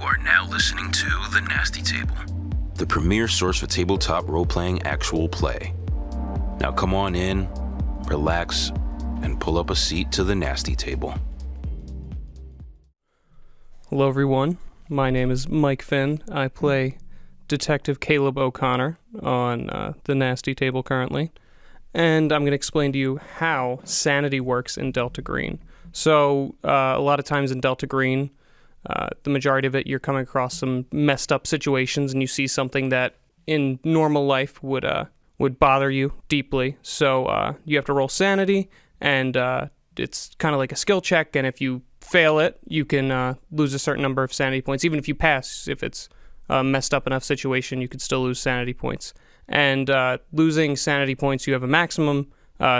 are now listening to The Nasty Table, the premier source for tabletop role-playing actual play. Now come on in, relax, and pull up a seat to The Nasty Table. Hello everyone, my name is Mike Finn. I play Detective Caleb O'Connor on The Nasty Table currently, and I'm going to explain to you how sanity works in Delta Green. So a lot of times in Delta Green, the majority of it, you're coming across some messed up situations and you see something that in normal life would bother you deeply. So you have to roll sanity, and it's kind of like a skill check, and if you fail it, you can lose a certain number of sanity points. Even if you pass, if it's a messed up enough situation, you could still lose sanity points. And losing sanity points, you have a maximum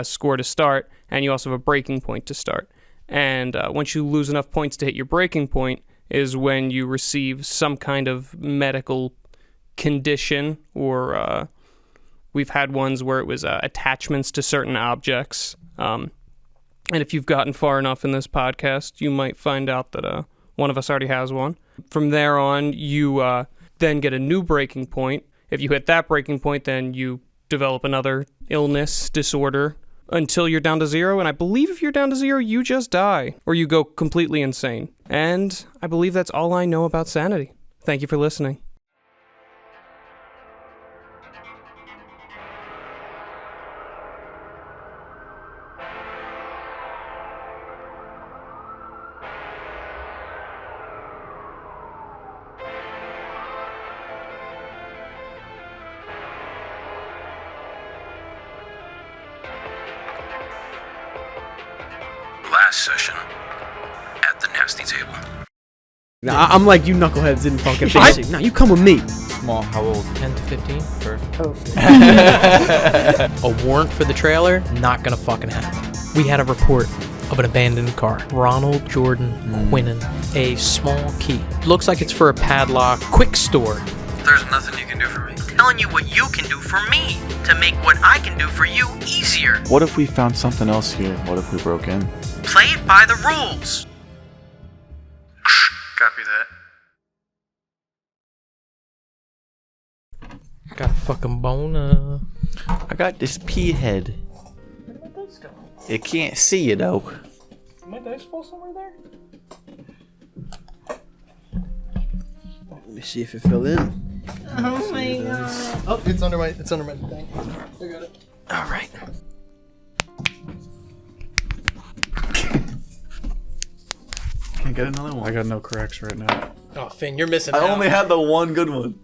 score to start, and you also have a breaking point to start. And once you lose enough points to hit your breaking point is when you receive some kind of medical condition, or we've had ones where it was attachments to certain objects. And if you've gotten far enough in this podcast, you might find out that one of us already has one. From there on, you then get a new breaking point. If you hit that breaking point, then you develop another illness, disorder, until you're down to 0, and I believe if you're down to 0, you just die, or you go completely insane. And I believe that's all I know about sanity. Thank you for listening. Last session at The Nasty Table. Nah, I'm like, you knuckleheads didn't fucking think. Now you come with me. Small, how old? 10 to 15? Oh. A warrant for the trailer? Not gonna fucking happen. We had a report of an abandoned car. Ronald Jordan Quinnen. A small key. Looks like it's for a padlock. QuikStores. There's nothing you can do for me. Telling you what you can do for me to make what I can do for you easier. What if we found something else here? What if we broke in? Play it by the rules. Copy that. Got a fucking boner. I got this pea head. Where did my dice go? You can't see it though. Did my dice fall somewhere there? Let me see if it fell in. Oh my god. Oh, it's under my thing. I got it. Alright. Can't get another one. I got no corrects right now. Oh, Finn, you're missing I out. only had the one good one.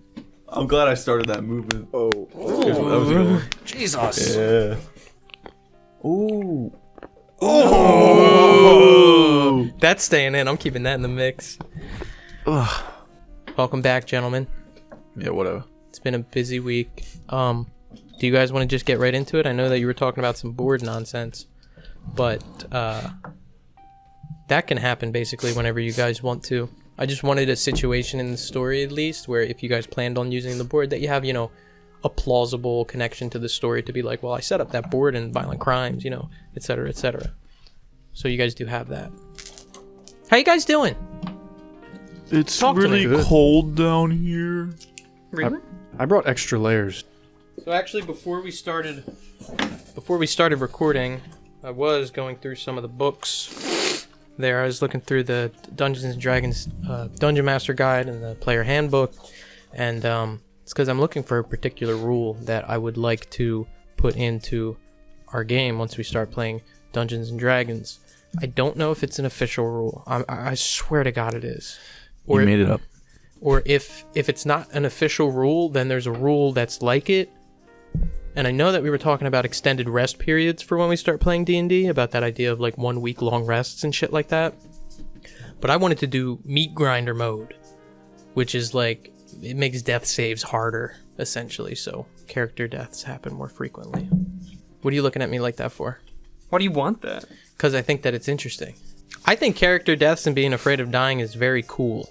I'm glad I started that movement. Oh. That was a good one. Jesus. Yeah. Ooh. Oh! That's staying in. I'm keeping that in the mix. Ugh. Welcome back, gentlemen. Yeah, whatever. It's been a busy week. Do you guys want to just get right into it? I know that you were talking about some board nonsense, but that can happen basically whenever you guys want to. I just wanted a situation in the story, at least, where if you guys planned on using the board, that you have, a plausible connection to the story to be like, well, I set up that board in Violent Crimes, et cetera, et cetera. So you guys do have that. How you guys doing? It's Talk to me. really cold down here. Really? I brought extra layers. So actually, before we started recording, I was going through some of the books. There, I was looking through the Dungeons and Dragons Dungeon Master Guide and the Player Handbook, and it's because I'm looking for a particular rule that I would like to put into our game once we start playing Dungeons and Dragons. I don't know if it's an official rule. I swear to God it is. Or you made it up. Or if it's not an official rule, then there's a rule that's like it. And I know that we were talking about extended rest periods for when we start playing D&D, about that idea of like 1 week long rests and shit like that. But I wanted to do meat grinder mode, which is like, it makes death saves harder, essentially, so character deaths happen more frequently. What are you looking at me like that for? Why do you want that? Because I think that it's interesting. I think character deaths and being afraid of dying is very cool.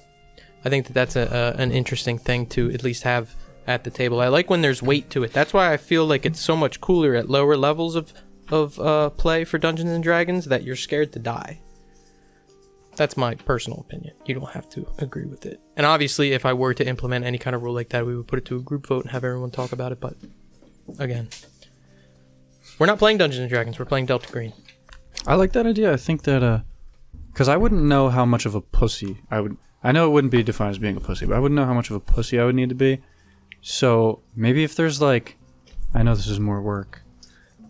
I think that that's an interesting thing to at least have at the table. I like when there's weight to it. That's why I feel like it's so much cooler at lower levels of play for Dungeons and Dragons, that you're scared to die. That's my personal opinion. You don't have to agree with it. And obviously, if I were to implement any kind of rule like that, we would put it to a group vote and have everyone talk about it. But again, we're not playing Dungeons and Dragons. We're playing Delta Green. I like that idea. I think that, because I wouldn't know how much of a pussy I know it wouldn't be defined as being a pussy, but I wouldn't know how much of a pussy I would need to be. So maybe if there's like, I know this is more work,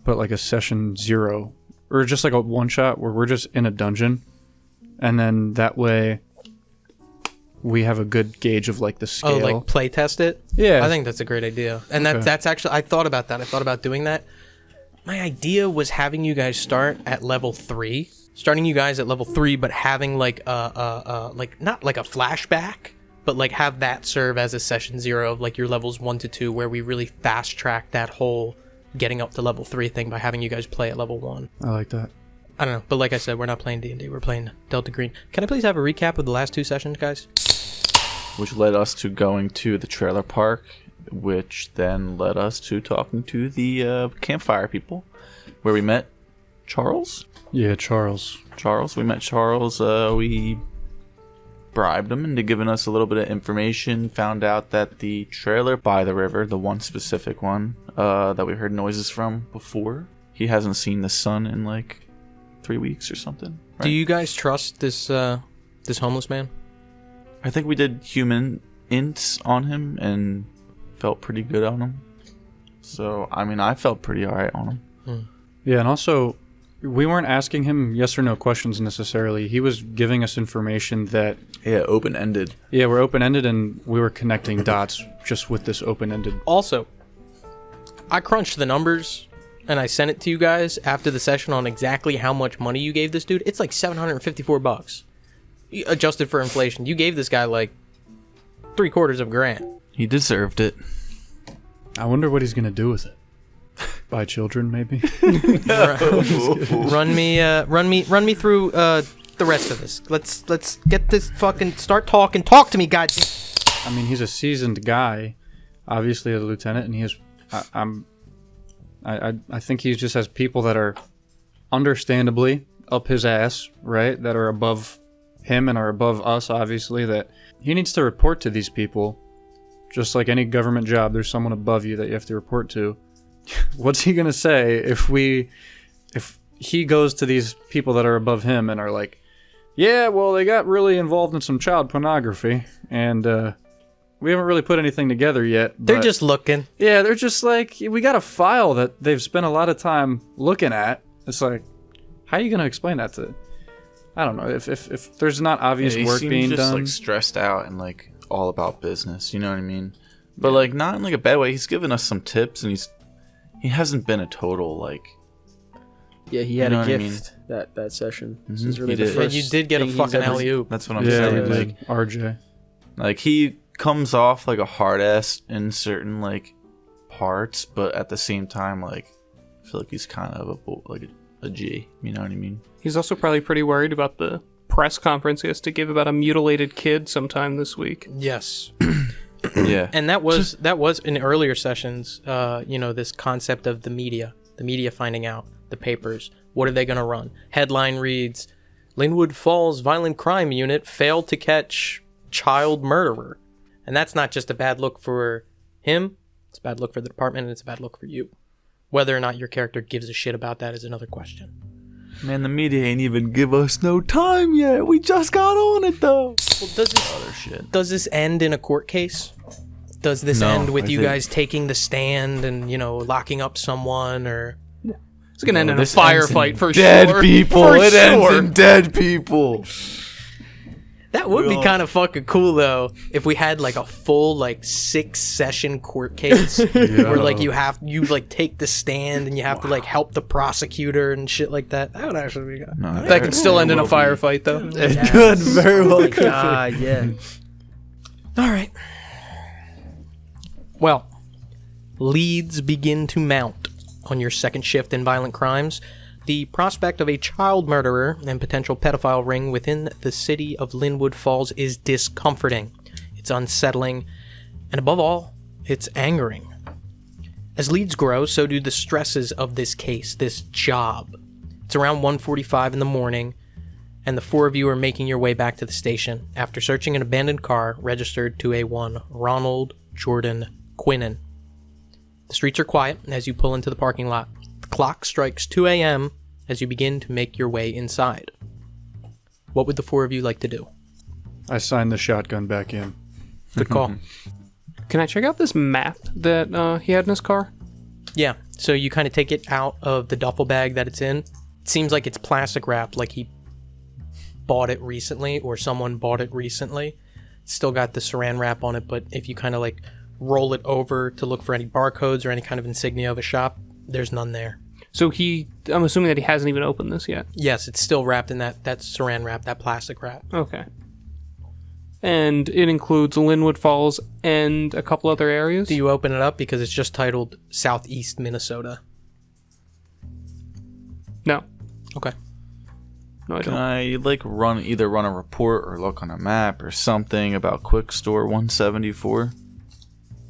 but like a session 0, or just like a one shot where we're just in a dungeon, and then that way we have a good gauge of like the scale. Oh, like play test it? Yeah. I think that's a great idea. And Okay. that's actually, I thought about that. I thought about doing that. My idea was having you guys start at level 3. Starting you guys at level 3, but having like like not like a flashback, but like have that serve as a session 0 of like your levels 1 to 2, where we really fast track that whole getting up to level 3 thing by having you guys play at level 1. I like that. I don't know, but like I said, we're not playing D&D. We're playing Delta Green. Can I please have a recap of the last 2 sessions, guys? Which led us to going to the trailer park, which then led us to talking to the campfire people, where we met Charles. Yeah, Charles. We met Charles. We bribed him into giving us a little bit of information. Found out that the trailer by the river, the one specific one that we heard noises from before, he hasn't seen the sun in like 3 weeks or something. Right? Do you guys trust this this homeless man? I think we did human ints on him and felt pretty good on him. So, I mean, I felt pretty alright on him. Yeah, and also, we weren't asking him yes or no questions necessarily. He was giving us information that... Yeah, open-ended. Yeah, we're open-ended, and we were connecting dots just with this open-ended. Also, I crunched the numbers, and I sent it to you guys after the session on exactly how much money you gave this dude. It's like $754. Adjusted for inflation. You gave this guy like $750,000. He deserved it. I wonder what he's going to do with it. Buy children, maybe? Run me through the rest of this. Let's get this fucking start talking. Talk to me, goddamn. I mean, he's a seasoned guy, obviously as a lieutenant, and he has. I think he just has people that are understandably up his ass, right? That are above him and are above us, obviously. That he needs to report to these people, just like any government job. There's someone above you that you have to report to. What's he gonna say if he goes to these people that are above him and are like, yeah, well, they got really involved in some child pornography, and we haven't really put anything together yet. They're just looking. Yeah, they're just like, we got a file that they've spent a lot of time looking at. It's like, how are you gonna explain that to? I don't know. If there's not obvious work being just done, like stressed out and like all about business. You know what I mean? But like not in like a bad way. He's given us some tips, and he hasn't been a total like. Yeah, he had You know a what I gift that session. This Mhm, is really he the did. first. And you did get a thing he's fucking ever- alley-oop. That's what I'm yeah, saying. we Like, did. RJ. like he comes off like a hard ass in certain like parts, but at the same time, like I feel like he's kind of a G. You know what I mean? He's also probably pretty worried about the press conference he has to give about a mutilated kid sometime this week. Yes. Yeah. And that was in earlier sessions, this concept of the media finding out, the papers, what are they going to run? Headline reads, Linwood Falls Violent Crime Unit failed to catch child murderer. And that's not just a bad look for him, it's a bad look for the department, and it's a bad look for you. Whether or not your character gives a shit about that is another question. Man, the media ain't even give us no time yet. We just got on it though. Well, Other shit. does this end in a court case? Does this No, end with I you think- guys taking the stand and, locking up someone or... It's gonna end in a This ends in firefight for dead sure. people. For It sure. ends in dead people. That would be Well- kind of fucking cool though, if we had like a full 6-session court case where you take the stand and you have to help the prosecutor and shit like that. That would actually be good. No, That could still end in a firefight, though. It could very well could. Yeah. All right. Well, leads begin to mount on your second shift in violent crimes. The prospect of a child murderer and potential pedophile ring within the city of Linwood Falls is discomforting. It's unsettling, and above all, it's angering. As leads grow, so do the stresses of this case, this job. It's around 1:45 in the morning, and the four of you are making your way back to the station after searching an abandoned car registered to a one Ronald Jordan Quinnen. The streets are quiet as you pull into the parking lot. The clock strikes 2 a.m. as you begin to make your way inside. What would the four of you like to do? I signed the shotgun back in. Good call. Can I check out this map that he had in his car? Yeah, so you kind of take it out of the duffel bag that it's in. It seems like it's plastic wrapped, like he bought it recently or someone bought it recently. It's still got the saran wrap on it, but if you kind of like roll it over to look for any barcodes or any kind of insignia of a shop, there's none there. So I'm assuming that he hasn't even opened this yet. Yes, it's still wrapped in that saran wrap, that plastic wrap. Okay. And it includes Linwood Falls and a couple other areas? Do you open it up because it's just titled Southeast Minnesota? No. Okay. No, I Can don't. I either run a report or look on a map or something about QuikStore 174?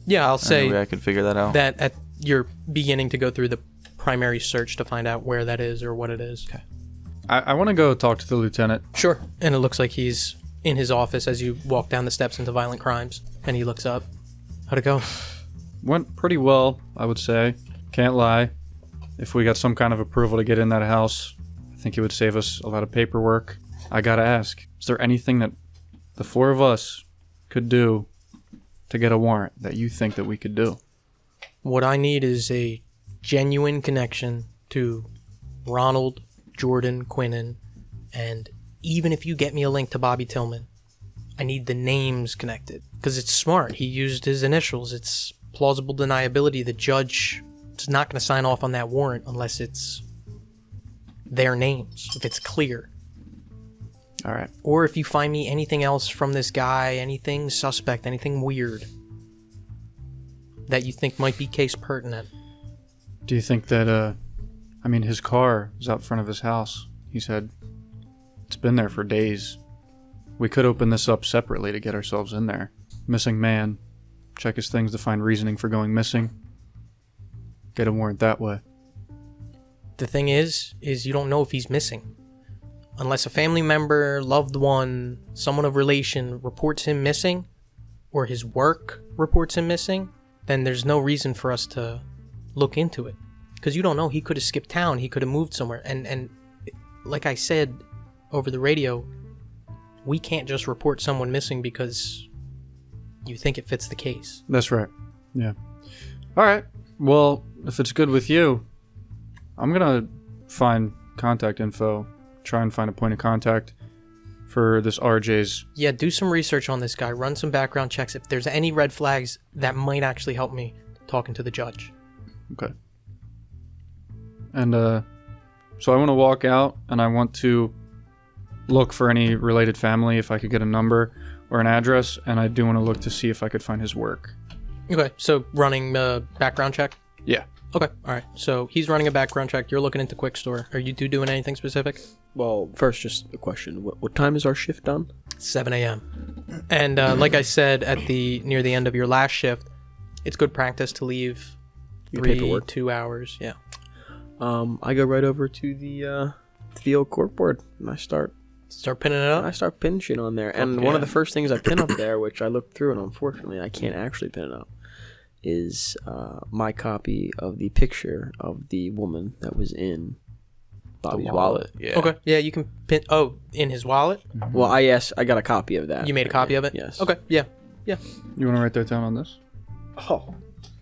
Yeah, I'll Any say way I could figure that out. that you're beginning to go through the primary search to find out where that is or what it is. Okay. I want to go talk to the lieutenant. Sure. And it looks like he's in his office as you walk down the steps into Violent Crimes. And he looks up. How'd it go? Went pretty well, I would say. Can't lie. If we got some kind of approval to get in that house, I think it would save us a lot of paperwork. I gotta ask, is there anything that the four of us could do to get a warrant that you think that we could do? What I need is a genuine connection to Ronald Jordan Quinnen, and even if you get me a link to Bobby Tillman, I need the names connected. Because it's smart. He used his initials. It's plausible deniability. The judge is not going to sign off on that warrant unless it's their names, if it's clear. All right. Or if you find me anything else from this guy, anything suspect, anything weird that you think might be case pertinent. Do you think that, his car is out front of his house. He said it's been there for days. We could open this up separately to get ourselves in there. Missing man. Check his things to find reasoning for going missing. Get a warrant that way. The thing is you don't know if he's missing. Unless a family member, loved one, someone of relation reports him missing, or his work reports him missing, then there's no reason for us to look into it. Because you don't know, he could have skipped town, he could have moved somewhere. And like I said over the radio, we can't just report someone missing because you think it fits the case. That's right. Yeah. All right. Well, if it's good with you, I'm going to find contact info, try and find a point of contact for this RJ's. Yeah, do some research on this guy, run some background checks. If there's any red flags, that might actually help me talking to the judge. Okay. And so I want to walk out and I want to look for any related family, if I could get a number or an address, and I do want to look to see if I could find his work. Okay, so running a background check? Yeah. Okay, alright. So he's running a background check, you're looking into QuikStore. Are you two doing anything specific? Well, first, just a question. What time is our shift done? 7 a.m. And like I said near the end of your last shift, it's good practice to leave Your paperwork. 2 hours. Yeah. I go right over to the old corkboard and I start pinning it up? I start pinning shit on there. And one of the first things I pin up there, which I looked through and unfortunately I can't actually pin it up, is my copy of the picture of the woman that was in Bobby's wallet. Yeah. Okay. Yeah, you can pin. Oh, in his wallet? Mm-hmm. Well, I got a copy of that. You made a copy of it? Yes. Okay. Yeah. You want to write that down on this? Oh.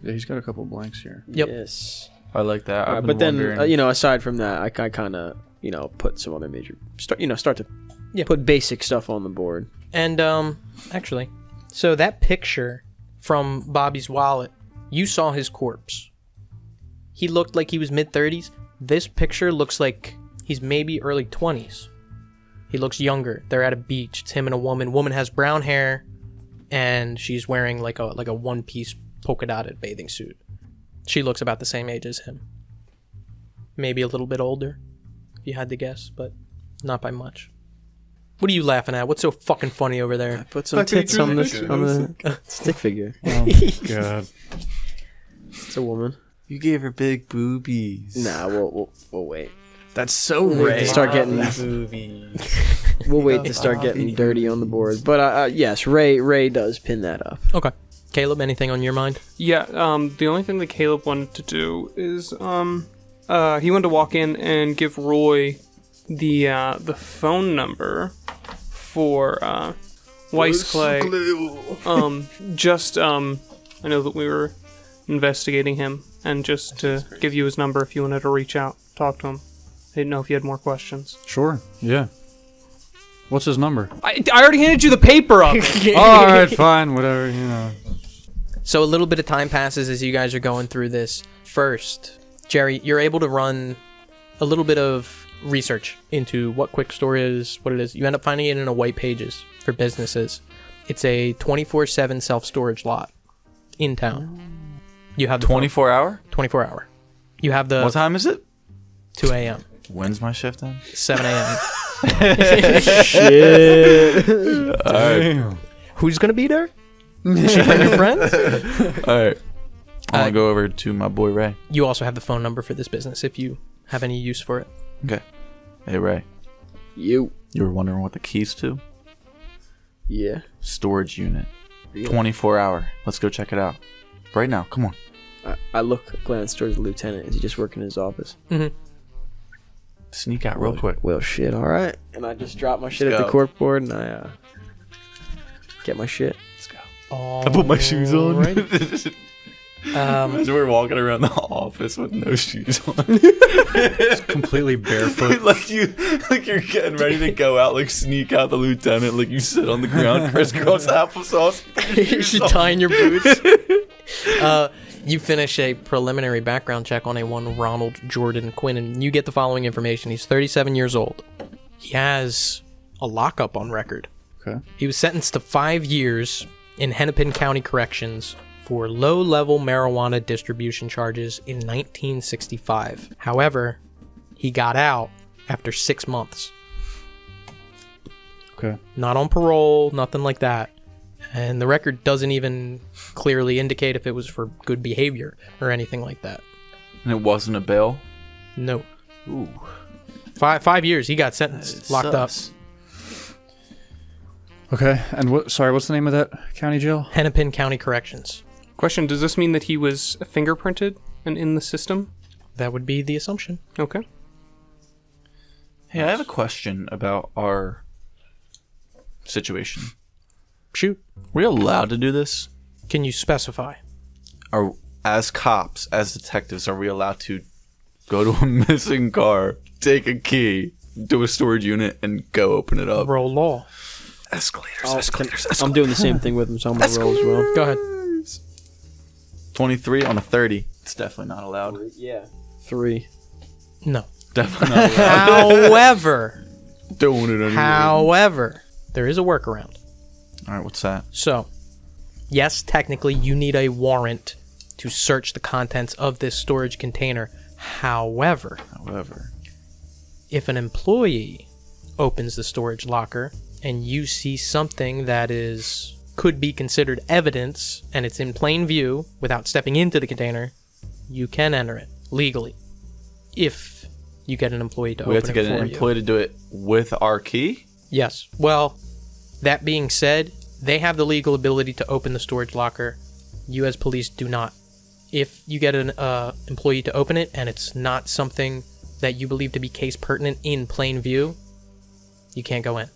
Yeah, he's got a couple blanks here. Yep. Yes. I like that. I've been But then, wondering- aside from that, I kind of, put some other major start to Yeah. put basic stuff on the board. And actually, so that picture from Bobby's wallet, you saw his corpse. He looked like he was mid-30s. This picture looks like he's maybe early 20s. He looks younger. They're at a beach. It's him and a woman. Woman has brown hair, and she's wearing like a one-piece polka dotted bathing suit. She looks about the same age as him. Maybe a little bit older, if you had to guess, but not by much. What are you laughing at? What's so fucking funny over there? I put some tits on the stick figure. Oh my god. It's a woman. You gave her big boobies. Nah, we'll wait. That's so Ray. To start getting we'll wait to start getting dirty on the board. But yes, Ray does pin that up. Okay. Caleb, anything on your mind? Yeah, the only thing that Caleb wanted to do is he wanted to walk in and give Roy the phone number for Weiss Clay. I know that we were investigating him, and just to give you his number if you wanted to reach out, talk to him. I didn't know if you had more questions. Sure. Yeah. What's his number? I already handed you the paper up. All right, fine, whatever, you know. So a little bit of time passes as you guys are going through this. First, Jerry, you're able to run a little bit of research into what QuikStore is, what it is. You end up finding it in a white pages for businesses. It's a 24/7 self-storage lot in town. You have the 24 hour? 24 hour. You have the What time is it? 2 a.m. When's my shift then? 7 a.m. Shit. Damn. Who's gonna be there? Should bring your friends. All right. I want to go over to my boy Ray. You also have the phone number for this business if you have any use for it. Okay. Hey Ray, You you were wondering what the keys to? yeah. Storage unit. Really? 24 hour. Let's go check it out. Right now. Come on. I glance towards the lieutenant. Is he just working in his office? Mm-hmm. Sneak out real quick. Well, shit. All right. And I just drop my shit Let's at the go. cork board, and I get my shit. Let's go. I put my shoes on. Um, We're walking around the office with no shoes on. Completely barefoot. like you're getting ready to go out, like sneak out the lieutenant, like you sit on the ground, crisscross applesauce. you should tie in your boots. You finish a preliminary background check on a one Ronald Jordan Quinn, and you get the following information. He's 37 years old. He has a lockup on record. Okay. He was sentenced to 5 years in Hennepin County Corrections for low-level marijuana distribution charges in 1965. However, he got out after 6 months. Okay. Not on parole, nothing like that. And the record doesn't even clearly indicate if it was for good behavior or anything like that. And it wasn't a bail? No. Ooh. 5 years, he got sentenced, locked up. Okay. And what's the name of that county jail? Hennepin County Corrections. Question, does this mean that he was fingerprinted and in the system? That would be the assumption. Okay. Hey, I have a question about our situation. Shoot. Are we allowed to do this? Can you specify? Are, as cops, as detectives, are we allowed to go to a missing car, take a key, do a storage unit, and go open it up? Roll law. Escalators. I'm doing the same thing with him, so I'm gonna roll as well. Go ahead. 23 on a 30. It's definitely not allowed. Yeah. 3. No. Definitely not allowed. Doing it anyway. However, there is a workaround. All right, what's that? So, yes, technically you need a warrant to search the contents of this storage container. However, if an employee opens the storage locker and you see something that could be considered evidence and it's in plain view without stepping into the container, you can enter it legally. If you get an employee to open it for you. We have to get an employee to do it with our key? Yes. Well, that being said, they have the legal ability to open the storage locker. You as police do not. If you get an employee to open it and it's not something that you believe to be case pertinent in plain view, you can't go in.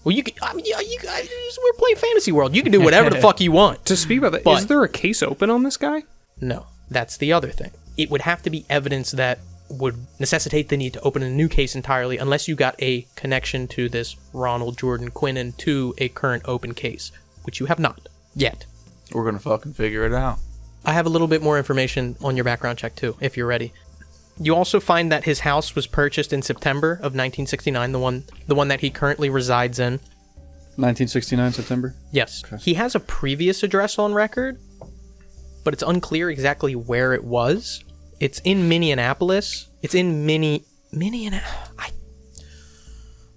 Well, you guys, we're playing Fantasy World. You can do whatever the fuck you want. To speak about that, But- is there a case open on this guy? No, that's the other thing. It would have to be evidence that would necessitate the need to open a new case entirely unless you got a connection to this Ronald Jordan Quinnan to a current open case, which you have not yet. We're going to fucking figure it out. I have a little bit more information on your background check too, if you're ready. You also find that his house was purchased in September of 1969, the one that he currently resides in. 1969 September? Yes. Okay. He has a previous address on record, but it's unclear exactly where it was. It's in Minneapolis. It's in I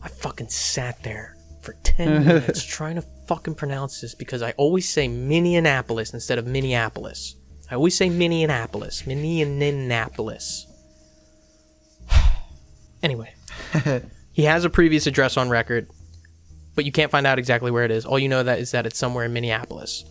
fucking sat there for 10 minutes trying to fucking pronounce this because I always say Minneapolis instead of Minneapolis. I always say Minneapolis. Anyway, he has a previous address on record, but you can't find out exactly where it is. All you know is that it's somewhere in Minneapolis.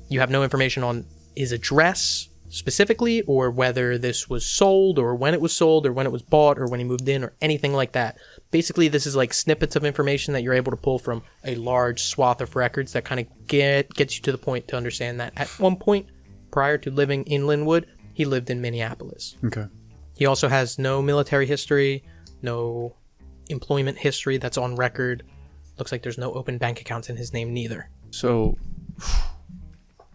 You have no information on his address specifically, or whether this was sold, or when it was sold, or when it was bought, or when he moved in, or anything like that. Basically, this is like snippets of information that you're able to pull from a large swath of records that kind of gets you to the point to understand that at one point, prior to living in Linwood, he lived in Minneapolis. Okay. He also has no military history, no employment history that's on record. Looks like there's no open bank accounts in his name neither. So,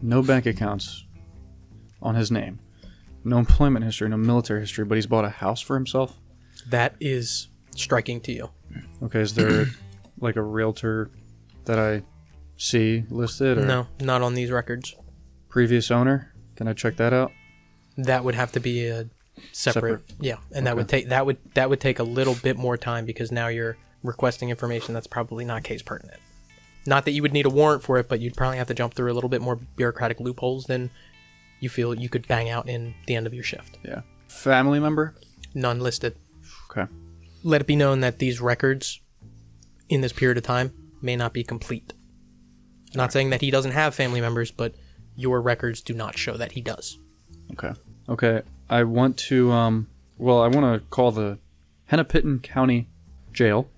no bank accounts on his name. No employment history, no military history, but he's bought a house for himself? That is striking to you. Okay, is there like a realtor that I see listed? Or No, not on these records. previous owner? Can I check that out? That would have to be a separate. Yeah, and that would take a little bit more time, because now you're requesting information that's probably not case pertinent. Not that you would need a warrant for it, but you'd probably have to jump through a little bit more bureaucratic loopholes than you feel you could bang out in the end of your shift. Yeah. Family member? None listed. Okay. Let it be known that these records in this period of time may not be complete. Not saying that he doesn't have family members, but your records do not show that he does. Okay. Okay. I want to, I want to call the Hennepin County Jail.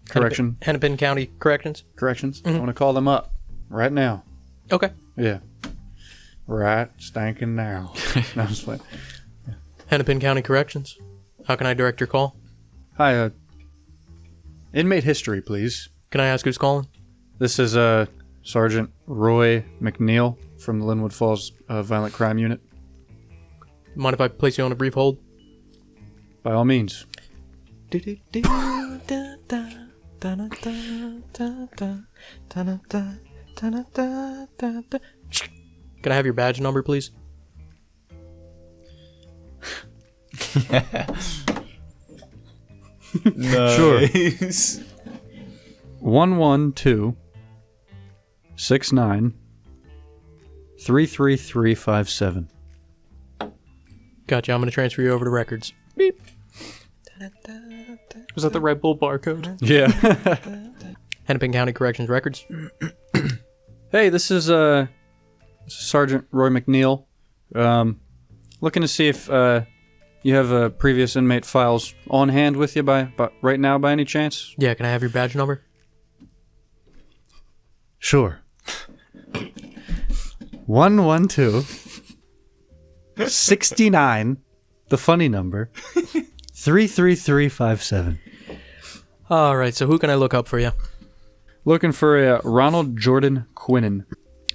Correction. Hennepin County Corrections? Corrections. I want to call them up right now. Okay. Yeah. Right stankin' now. No, I'm just playing. Hennepin County Corrections. How can I direct your call? Hi, inmate history, please. Can I ask who's calling? This is Sergeant Roy McNeil from the Linwood Falls Violent Crime Unit. Mind if I place you on a brief hold? By all means. Can I have your badge number, please? Nice. Sure. 112 69 33357. Gotcha. I'm going to transfer you over to records. Beep. Was that the Red Bull barcode? Yeah. Hennepin County Corrections Records. Hey, this is Sergeant Roy McNeil. Looking to see if you have previous inmate files on hand with you by right now by any chance? Yeah, can I have your badge number? Sure. 112 69, the funny number, 33357. All right, so who can I look up for you? Looking for a Ronald Jordan Quinnen.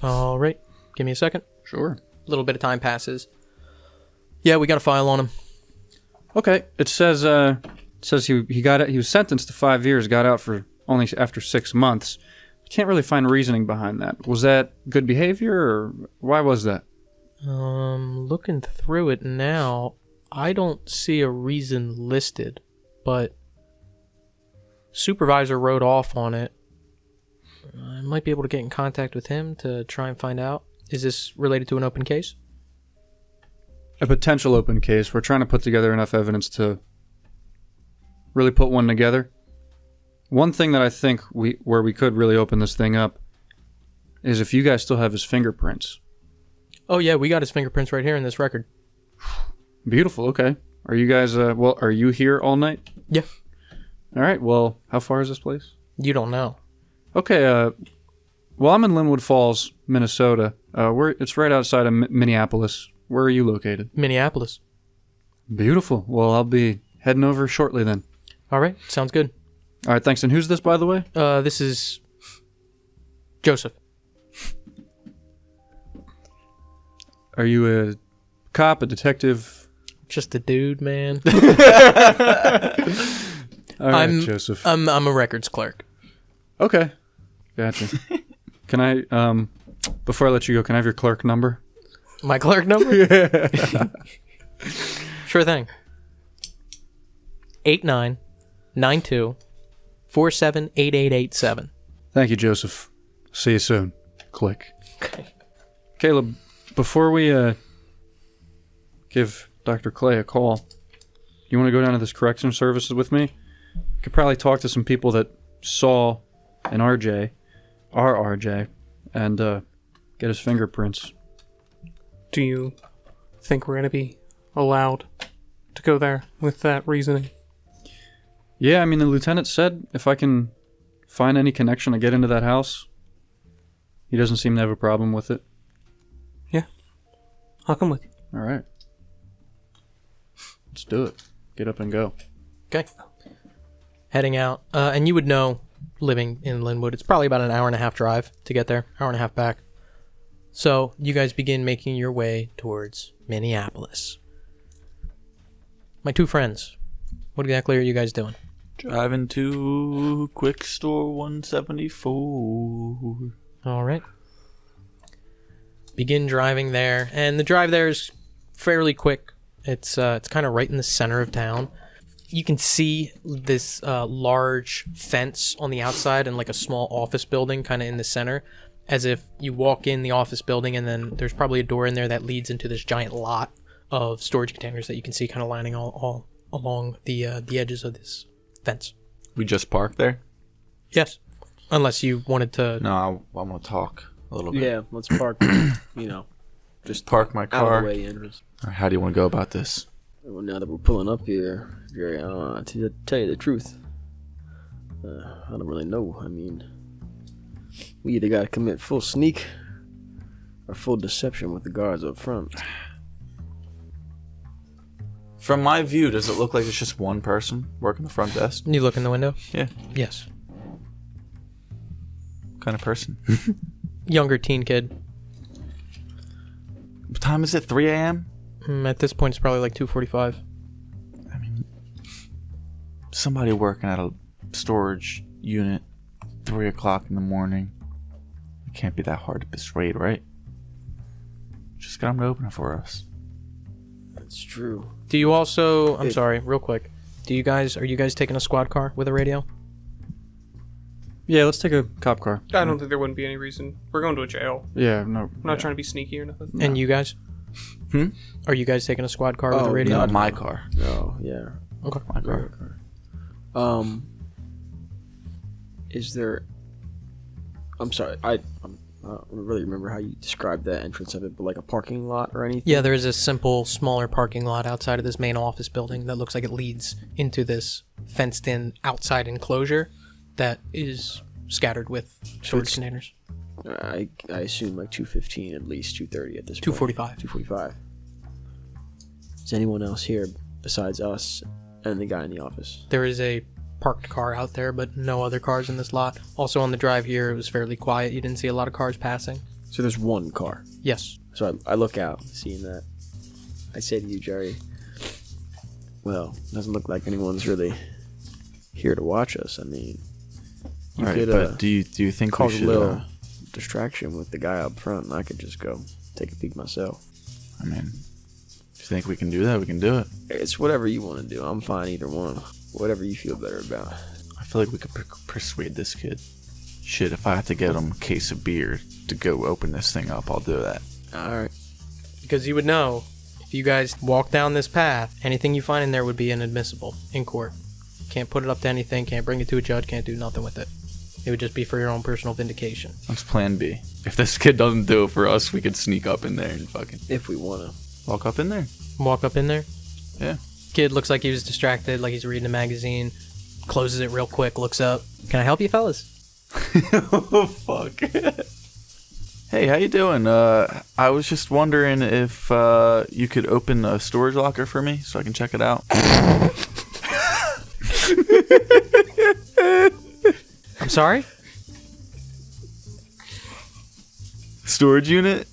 All right, give me a second. Sure. A little bit of time passes. Yeah, we got a file on him. Okay. It says he got it. He was sentenced to 5 years. Got out for only after 6 months. Can't really find reasoning behind that. Was that good behavior, or why was that? Looking through it now, I don't see a reason listed, but supervisor wrote off on it. I might be able to get in contact with him to try and find out. Is this related to an open case? A potential open case. We're trying to put together enough evidence to really put one together. One thing that I think where we could really open this thing up is if you guys still have his fingerprints. Oh yeah, we got his fingerprints right here in this record. Beautiful. Okay. Are you guys? Are you here all night? Yeah. All right. Well, how far is this place? You don't know. Okay. Well, I'm in Linwood Falls, Minnesota. It's right outside of Minneapolis. Where are you located? Minneapolis. Beautiful. Well, I'll be heading over shortly then. All right. Sounds good. All right. Thanks. And who's this, by the way? This is Joseph. Are you a cop, a detective? Just a dude, man. All right, Joseph. I'm a records clerk. Okay. Gotcha. Can I, before I let you go, can I have your clerk number? My clerk number? Yeah. Sure thing. 8992478887. Thank you, Joseph. See you soon. Click. Okay. Caleb, before we give Dr. Clay a call, you want to go down to this correction services with me? could probably talk to some people that saw an RJ, our RJ, and get his fingerprints. Do you think we're going to be allowed to go there with that reasoning? Yeah, I mean, the lieutenant said if I can find any connection to get into that house, he doesn't seem to have a problem with it. Yeah. I'll come with you. All right. Let's do it. Get up and go. Okay. Heading out. And you would know, living in Linwood, it's probably about an hour and a half drive to get there. Hour and a half back. So you guys begin making your way towards Minneapolis. My two friends, what exactly are you guys doing? Driving to QuikStore 174. All right. Begin driving there, and the drive there is fairly quick. It's kind of right in the center of town. You can see this large fence on the outside and like a small office building kind of in the center, as if you walk in the office building and then there's probably a door in there that leads into this giant lot of storage containers that you can see kind of lining all along the edges of this fence. We just parked there? Yes. Unless you wanted to... No, I want to talk a little bit. Yeah, let's park, just Park my out car. of the way entrance. Or how do you want to go about this? Well, now that we're pulling up here, Jerry, I don't know, to tell you the truth, I don't really know. I mean, we either got to commit full sneak or full deception with the guards up front. From my view, does it look like it's just one person working the front desk? You look in the window? Yeah. Yes. What kind of person? Younger teen kid. What time is it? 3 a.m.? At this point, it's probably like 2:45. I mean, somebody working at a storage unit 3 o'clock in the morning. It can't be that hard to persuade, right? Just got them to open it for us. That's true. Do you also... I'm sorry, real quick. Are you guys taking a squad car with a radio? Yeah, let's take a cop car. I don't think there wouldn't be any reason. We're going to a jail. Yeah, no. I'm not trying to be sneaky or nothing. And you guys? Hmm? Are you guys taking a squad car with a radio? No, my car. No, yeah. Okay. My car. Is there... I'm sorry, I don't really remember how you described the entrance of it, but like a parking lot or anything? Yeah, there is a simple, smaller parking lot outside of this main office building that looks like it leads into this fenced-in outside enclosure that is scattered with storage containers. I assume like 2:15 at least, 2:30 at this 2:45. point. 2:45. Is anyone else here besides us and the guy in the office? There is a parked car out there, but no other cars in this lot. Also on the drive here, it was fairly quiet. You didn't see a lot of cars passing. So there's one car. Yes. So I look out, seeing that. I say to you, Jerry, well, doesn't look like anyone's really here to watch us. I mean, you Right, could but do you think we cause should... a little distraction with the guy up front, and I could just go take a peek myself. I mean, if you think we can do that, we can do it. It's whatever you want to do. I'm fine either one. Whatever you feel better about. I feel like we could persuade this kid. Shit, if I have to get him a case of beer to go open this thing up, I'll do that. Alright. Because you would know, if you guys walk down this path, anything you find in there would be inadmissible in court. Can't put it up to anything, can't bring it to a judge, can't do nothing with it. It would just be for your own personal vindication. That's plan B. If this kid doesn't do it for us, we could sneak up in there and fucking If we want to. walk up in there. Walk up in there. Yeah. Kid looks like he was distracted, like he's reading a magazine. Closes it real quick, looks up. Can I help you, fellas? Oh, fuck. Hey, how you doing? I was just wondering if you could open a storage locker for me so I can check it out. I'm sorry? Storage unit?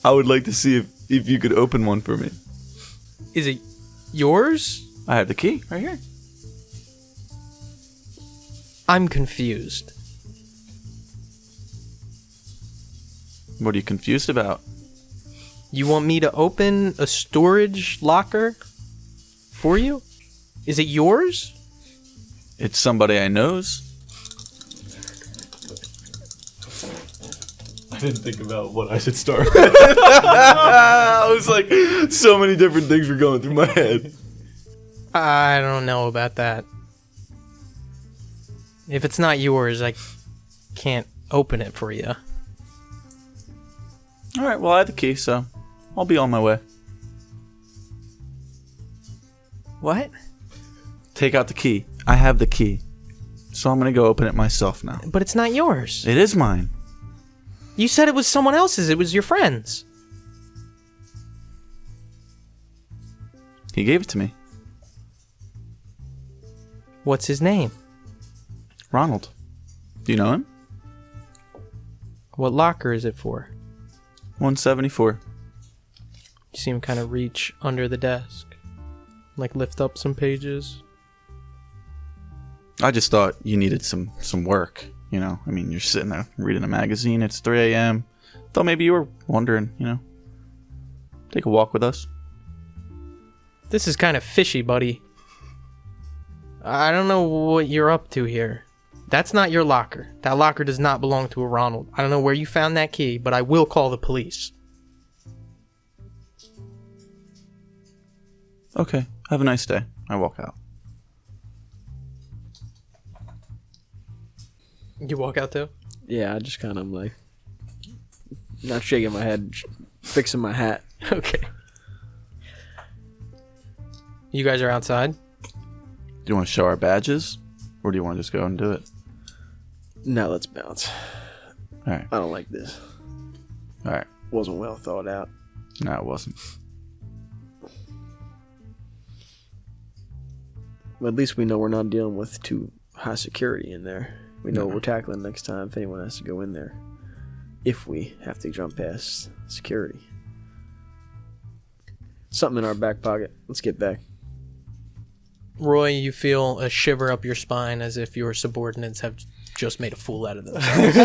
I would like to see if you could open one for me. Is it yours? I have the key right here. I'm confused. What are you confused about? You want me to open a storage locker for you? Is it yours? It's somebody I knows. I didn't think about what I should start with. I was like, so many different things were going through my head. I don't know about that. If it's not yours, I can't open it for you. All right, well, I have the key, so I'll be on my way. What? Take out the key. I have the key. So I'm going to go open it myself now. But it's not yours. It is mine. You said it was someone else's. It was your friend's. He gave it to me. What's his name? Ronald. Do you know him? What locker is it for? 174. You see him kind of reach under the desk. Like lift up some pages. I just thought you needed some work, you know? I mean, you're sitting there reading a magazine. It's 3 a.m. Thought maybe you were wondering, you know? Take a walk with us. This is kind of fishy, buddy. I don't know what you're up to here. That's not your locker. That locker does not belong to a Ronald. I don't know where you found that key, but I will call the police. Okay, have a nice day. I walk out. You walk out too? Yeah, I just kind of like not shaking my head, fixing my hat. Okay. You guys are outside? Do you want to show our badges? Or do you want to just go and do it? No, let's bounce. Alright. I don't like this. Alright. Wasn't well thought out. No, it wasn't. But at least we know we're not dealing with too high security in there. We know what we're tackling next time if anyone has to go in there. If we have to jump past security. Something in our back pocket. Let's get back. Roy, you feel a shiver up your spine as if your subordinates have just made a fool out of themselves.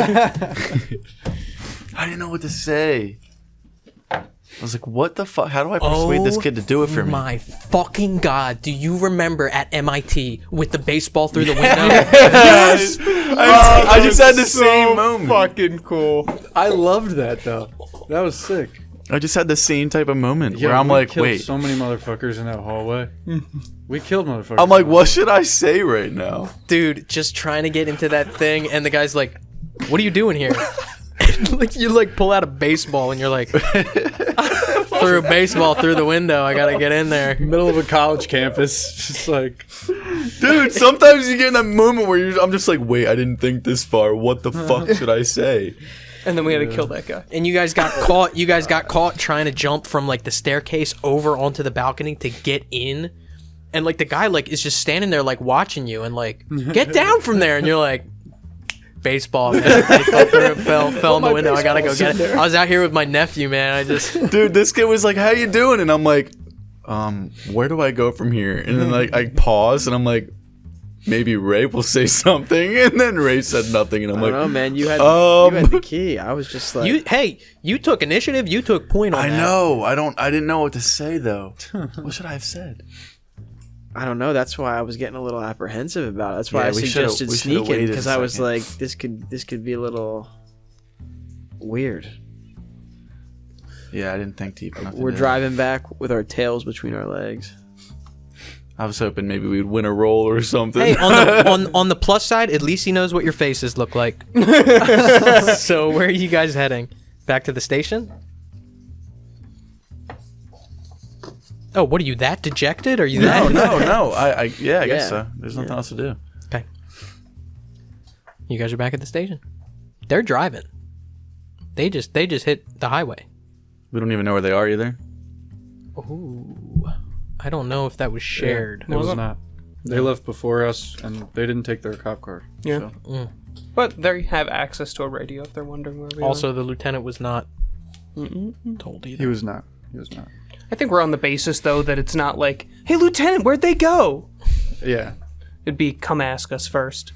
I didn't know what to say. I was like, what the fuck? How do I persuade this kid to do it for me? My fucking God. Do you remember at MIT with the baseball through the window? Yes! I just had the same moment. Fucking cool. I loved that though. That was sick. I just had the same type of moment Yeah, where I'm we like, killed wait. so many motherfuckers in that hallway. We killed motherfuckers. I'm like, what should I say right now? Dude, just trying to get into that thing, and the guy's like, what are you doing here? Like, you like pull out a baseball, and you're like, threw a baseball through the window. I gotta get in there. Middle of a college campus. Just like, Dude, sometimes you get in that moment where I'm just like, wait, I didn't think this far. What the fuck should I say? And then we had to kill that guy. And you guys got caught. You guys got caught trying to jump from like the staircase over onto the balcony to get in. And like the guy like is just standing there like watching you and like, get down from there. And you're like, baseball, man. Fell in the window. I gotta go get it. I was out here with my nephew, man. I just Dude, this kid was like, how you doing? And I'm like, where do I go from here? And then like I pause and I'm like, maybe Ray will say something. And then Ray said nothing. And I'm like, I don't know, man. You had the key. I was just like, you took initiative. You took point on that. I know. I didn't know what to say though. What should I have said? I don't know. That's why I was getting a little apprehensive about it. That's why Yeah, I we suggested should've sneaking, waited a because I was second. like, this could be a little weird. Yeah, I didn't think deep enough. We're driving back with our tails between our legs. I was hoping maybe we'd win a roll or something. Hey, on the plus side, at least he knows what your faces look like. So where are you guys heading? Back to the station? Oh, what are you, that dejected? Are you that? No. I guess so. There's nothing else to do. Okay. You guys are back at the station. They're driving. They just hit the highway. We don't even know where they are either. Ooh. I don't know if that was shared. it was not. They left before us, and they didn't take their cop car. Yeah. So. But they have access to a radio if they're wondering where we Also, the lieutenant was not told either. He was not. I think we're on the basis, though, that it's not like, hey, Lieutenant, where'd they go? Yeah. It'd be, come ask us first.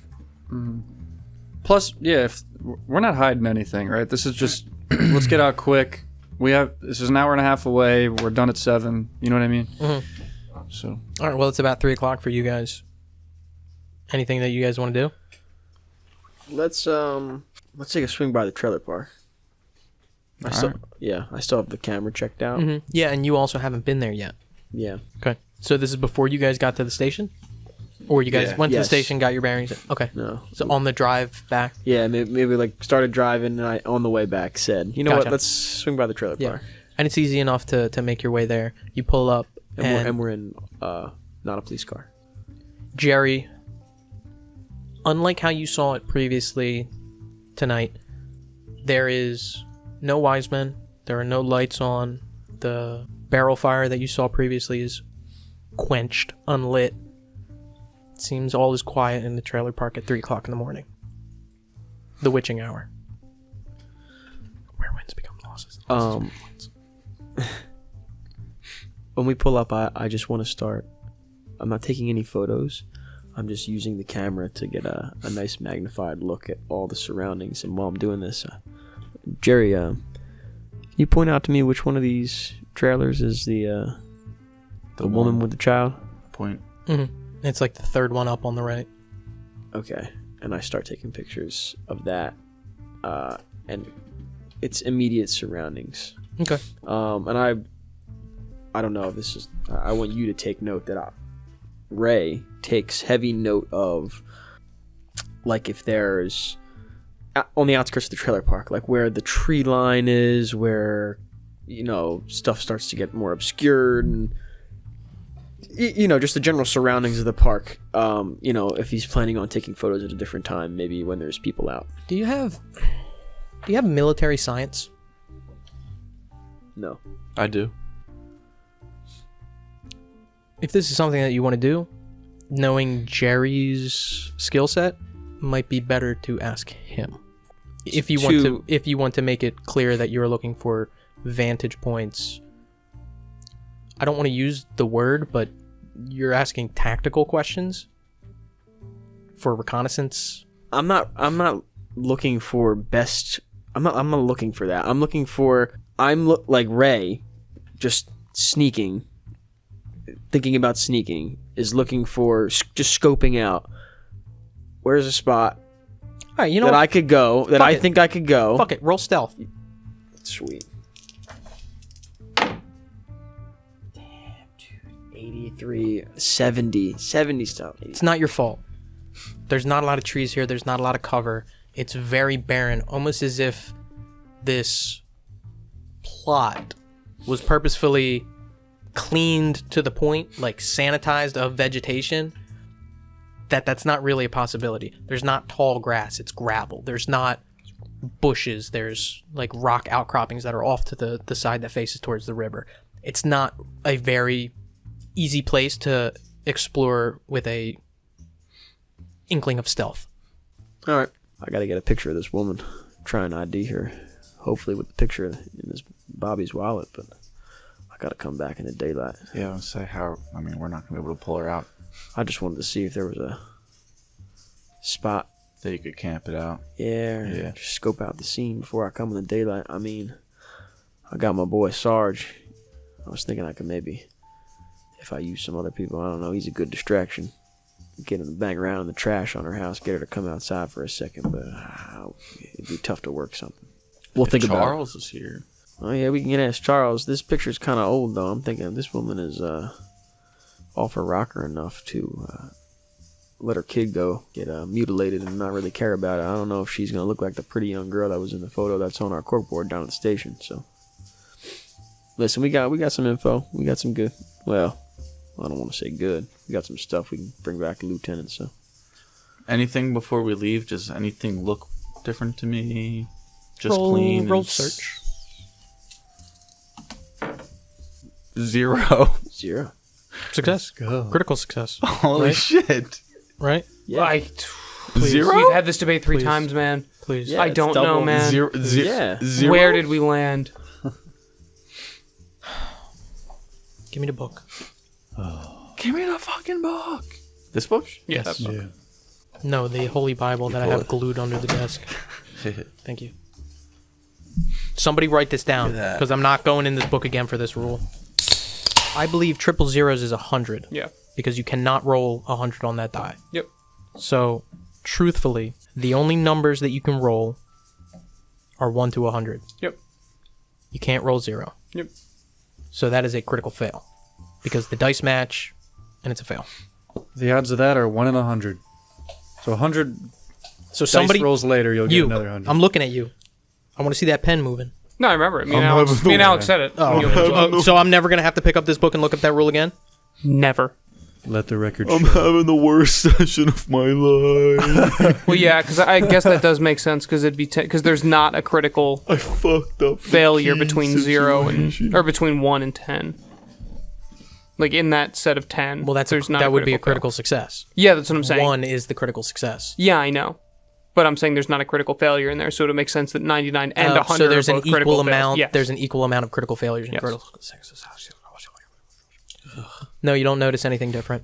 Plus, yeah, if we're not hiding anything, right? This is just, let's get out quick. This is an hour and a half away. We're done at 7. You know what I mean? Mm-hmm. So. All right, well, it's about 3 o'clock for you guys. Anything that you guys want to do? Let's take a swing by the trailer park. I still have the camera checked out. Mm-hmm. Yeah, and you also haven't been there yet. Yeah. Okay. So this is before you guys got to the station? Or you guys Yeah. went to the Yes. station, got your bearings? Okay. No. So on the drive back? Yeah, maybe like started driving, and I on the way back said, you know Gotcha. what? Let's swing by the trailer Yeah. park. And it's easy enough to make your way there. You pull up, And we're in not a police car. Jerry, unlike how you saw it previously tonight, there is no wise men. There are no lights on. The barrel fire that you saw previously is quenched, unlit. It seems all is quiet in the trailer park at 3 o'clock in the morning. The witching hour. Where winds become losses. When we pull up, I just want to start. I'm not taking any photos. I'm just using the camera to get a nice magnified look at all the surroundings. And while I'm doing this, Jerry, can you point out to me which one of these trailers is the woman with the child? Point. Mm-hmm. It's like the third one up on the right. Okay. And I start taking pictures of that and its immediate surroundings. Okay. And I don't know if this is. I want you to take note that Ray takes heavy note of, like, if there's on the outskirts of the trailer park, like where the tree line is, where stuff starts to get more obscured, and just the general surroundings of the park. If he's planning on taking photos at a different time, maybe when there's people out. Do you have military science? No. I do. If this is something that you want to do, knowing Jerry's skill set might be better to ask him. If you want to make it clear that you're looking for vantage points. I don't want to use the word, but you're asking tactical questions for reconnaissance. I'm not looking for best. I'm not looking for that. I'm looking for. Like Ray, just sneaking. Thinking about sneaking is looking for just scoping out. Where's a spot? All right, that I could go. That I think I could go. Fuck it. Roll stealth. Sweet. Damn, dude. 83, 70 stuff. It's not your fault. There's not a lot of trees here. There's not a lot of cover. It's very barren, almost as if this plot was purposefully cleaned to the point, like sanitized of vegetation, that's not really a possibility. There's not tall grass. It's gravel. There's not bushes. There's like rock outcroppings that are off to the side that faces towards the river. It's not a very easy place to explore with a inkling of stealth. All right. I got to get a picture of this woman. Try and ID her. Hopefully with the picture in this Bobby's wallet, but I got to come back in the daylight. Yeah, I would say we're not going to be able to pull her out. I just wanted to see if there was a spot that you could camp it out. Yeah. Just scope out the scene before I come in the daylight. I mean, I got my boy Sarge. I was thinking I could maybe, if I use some other people, I don't know, he's a good distraction. Get him to bang around in the trash on her house, get her to come outside for a second, but it'd be tough to work something. We'll think about it. Charles is here. Oh yeah, we can ask Charles. This picture's kind of old though. I'm thinking this woman is off her rocker enough to let her kid go get mutilated and not really care about it. I don't know if she's gonna look like the pretty young girl that was in the photo that's on our corkboard down at the station. So listen, we got some info. We got some good. Well, I don't want to say good. We got some stuff we can bring back to Lieutenant. So anything before we leave? Does anything look different to me? Just roll, clean. Roll search. 0. Success. Go. Critical success. Holy right? shit. Right? yeah, Please. 0? We've had this debate three Please. times, man. Please. Yeah, I it's don't know, double. man. Yeah. 0? Where did we land? Give me the book. Give me the fucking book. This book? Yes. Yeah. No, the Holy Bible that I have glued under the desk. Thank you. Somebody write this down, because I'm not going in this book again for this rule. I believe triple zeros is 100. Yeah. Because you cannot roll 100 on that die. Yep. So, truthfully, the only numbers that you can roll are 1 to 100. Yep. You can't roll 0. Yep. So that is a critical fail. Because the dice match, and it's a fail. The odds of that are 1 in 100. So 100 So somebody dice rolls later, you'll get another 100. I'm looking at you. I want to see that pen moving. No, I remember it. Me and Alex said it. So I'm never gonna have to pick up this book and look up that rule again. Never. Let the record show. I'm having the worst session of my life. Well, yeah, because I guess that does make sense because it'd be because there's not a critical I fucked up. failure between 0 and or between 1 and 10. Like in that set of 10. Well, that would be a critical success. Yeah, that's what I'm saying. 1 is the critical success. Yeah, I know. But I'm saying there's not a critical failure in there, so it makes sense that 99 and 100 so there's are an both critical equal amount. Yes. There's an equal amount of critical failures and Yes. critical successes. No, you don't notice anything different.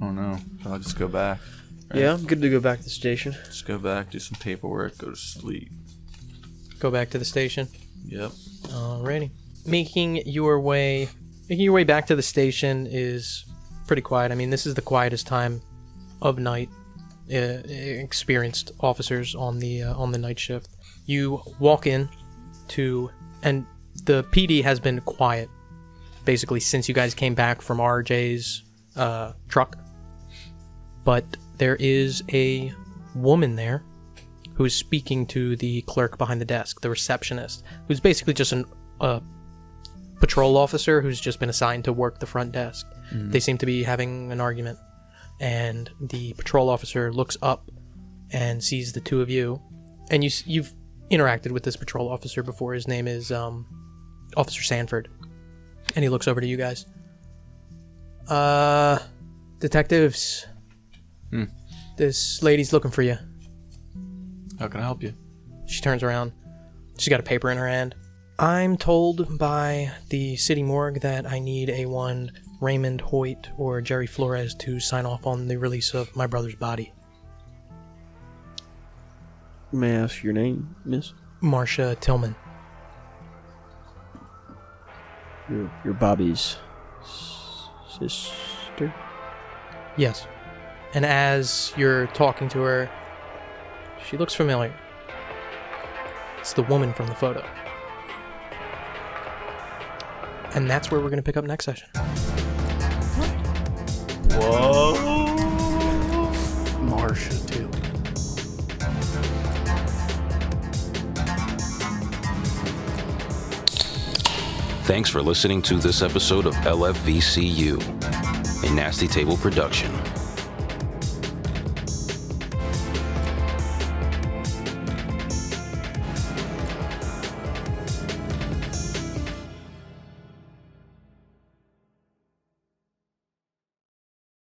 Oh no. I'll just go back. Yeah, I'm good to go back to the station. Just go back, do some paperwork, go to sleep. Go back to the station. Yep. Alrighty. Making your way back to the station is pretty quiet. I mean, this is the quietest time of night. Experienced officers on the night shift. You walk in and the PD has been quiet basically since you guys came back from RJ's truck. But there is a woman there who's speaking to the clerk behind the desk, the receptionist, who's basically just a patrol officer who's just been assigned to work the front desk. They seem to be having an argument, and the patrol officer looks up and sees the two of you, and you've interacted with this patrol officer before. His name is Officer Sanford, and he looks over to you guys. Detectives, this lady's looking for you. How can I help you? She turns around. She's got a paper in her hand. I'm told by the city morgue that I need a one Raymond Hoyt or Jerry Flores to sign off on the release of my brother's body. May I ask your name, miss? Marcia Tillman. Your Bobby's sister? Yes. And as you're talking to her, she looks familiar. It's the woman from the photo. And that's where we're going to pick up next session. Whoa. Marcia, too. Thanks for listening to this episode of LFVCU, a Nasty Table production.